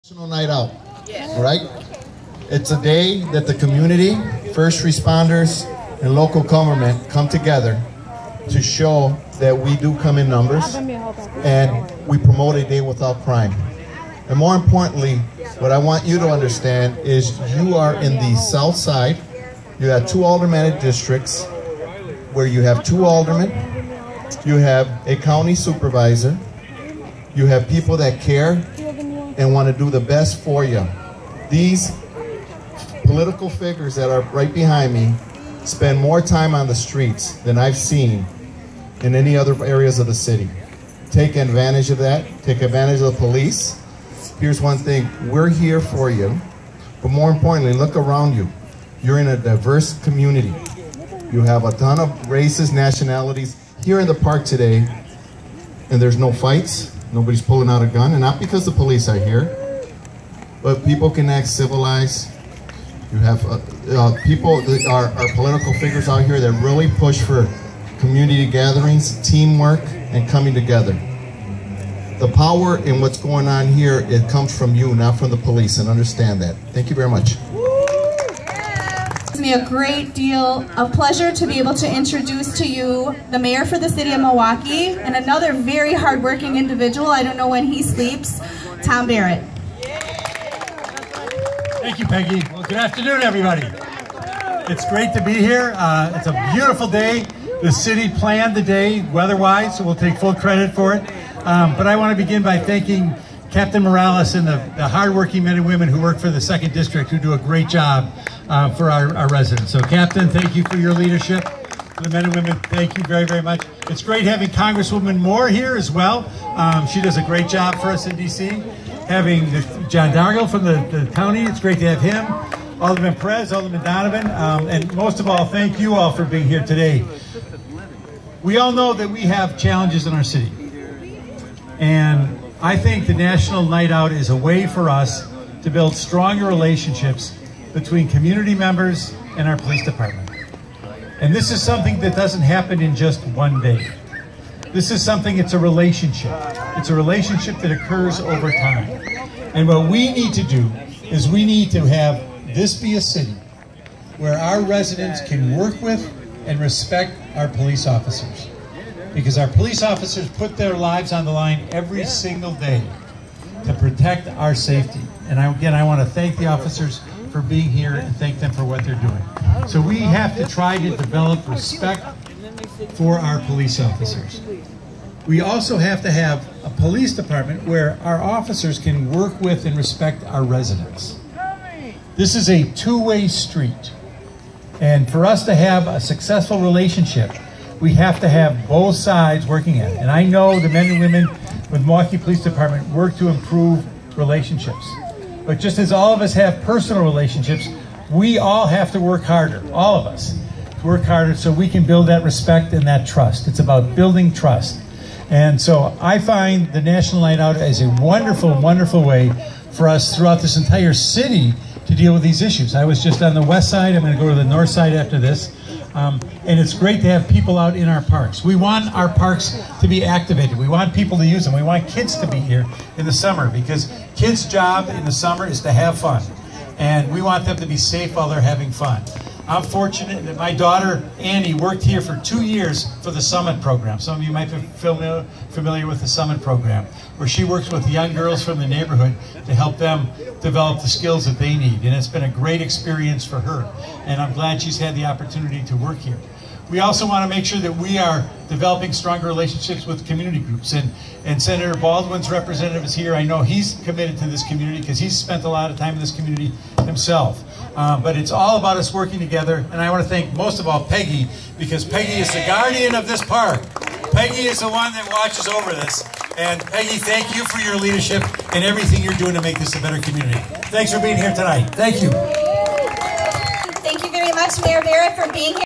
National Night Out, right? It's a day that the community, first responders, and local government come together to show that we do come in numbers and we promote a day without crime. And more importantly, what I want you to understand is you are in the south side. You have two aldermanic districts where you have two aldermen, you have a county supervisor, you have people that care and want to do the best for you. These political figures that are right behind me spend more time on the streets than I've seen in any other areas of the city. Take advantage of that. Take advantage of the police. Here's one thing. We're here for you. But more importantly, look around you. You're in a diverse community. You have a ton of races, nationalities here in the park today, and there's no fights. Nobody's pulling out a gun, and not because the police are here, but people can act civilized. You have people that are political figures out here that really push for community gatherings, teamwork, and coming together. The power in what's going on here, it comes from you, not from the police, and understand that. Thank you very much. It gives me a great deal of pleasure to be able to introduce to you the mayor for the city of Milwaukee and another very hardworking individual, I don't know when he sleeps, Tom Barrett. Thank you, Peggy. Well, good afternoon, everybody. It's great to be here. It's a beautiful day. The city planned the day weather-wise, so we'll take full credit for it. But I want to begin by thanking Captain Morales and the hardworking men and women who work for the 2nd District who do a great job for our residents. So, Captain, thank you for your leadership. To the men and women, thank you very, very much. It's great having Congresswoman Moore here as well. She does a great job for us in D.C. Having John Dargill from the county, it's great to have him. Alderman Perez, Alderman Donovan, and most of all, thank you all for being here today. We all know that we have challenges in our city. And I think the National Night Out is a way for us to build stronger relationships between community members and our police department. And this is something that doesn't happen in just one day. This is something, it's a relationship. It's a relationship that occurs over time. And what we need to do is we need to have this be a city where our residents can work with and respect our police officers. Because our police officers put their lives on the line every single day to protect our safety. And again, I want to thank the officers for being here and thank them for what they're doing. So we have to try to develop respect for our police officers. We also have to have a police department where our officers can work with and respect our residents. This is a two-way street. And for us to have a successful relationship, we have to have both sides working at it. And I know the men and women with Milwaukee Police Department work to improve relationships. But just as all of us have personal relationships, we all have to work harder, all of us, to work harder so we can build that respect and that trust. It's about building trust. And so I find the National Night Out as a wonderful, wonderful way for us throughout this entire city to deal with these issues. I was just on the west side. I'm going to go to the north side after this. And it's great to have people out in our parks. We want our parks to be activated. We want people to use them. We want kids to be here in the summer because kids' job in the summer is to have fun. And we want them to be safe while they're having fun. I'm fortunate that my daughter, Annie, worked here for 2 years for the Summit program. Some of you might be familiar with the Summit program, where she works with young girls from the neighborhood to help them develop the skills that they need. And it's been a great experience for her. And I'm glad she's had the opportunity to work here. We also want to make sure that we are developing stronger relationships with community groups. And Senator Baldwin's representative is here. I know he's committed to this community because he's spent a lot of time in this community himself. But it's all about us working together. And I want to thank most of all Peggy, because Peggy is the guardian of this park. Peggy is the one that watches over this. And Peggy, thank you for your leadership and everything you're doing to make this a better community. Thanks for being here tonight. Thank you. Thank you very much, Mayor Barrett, for being here.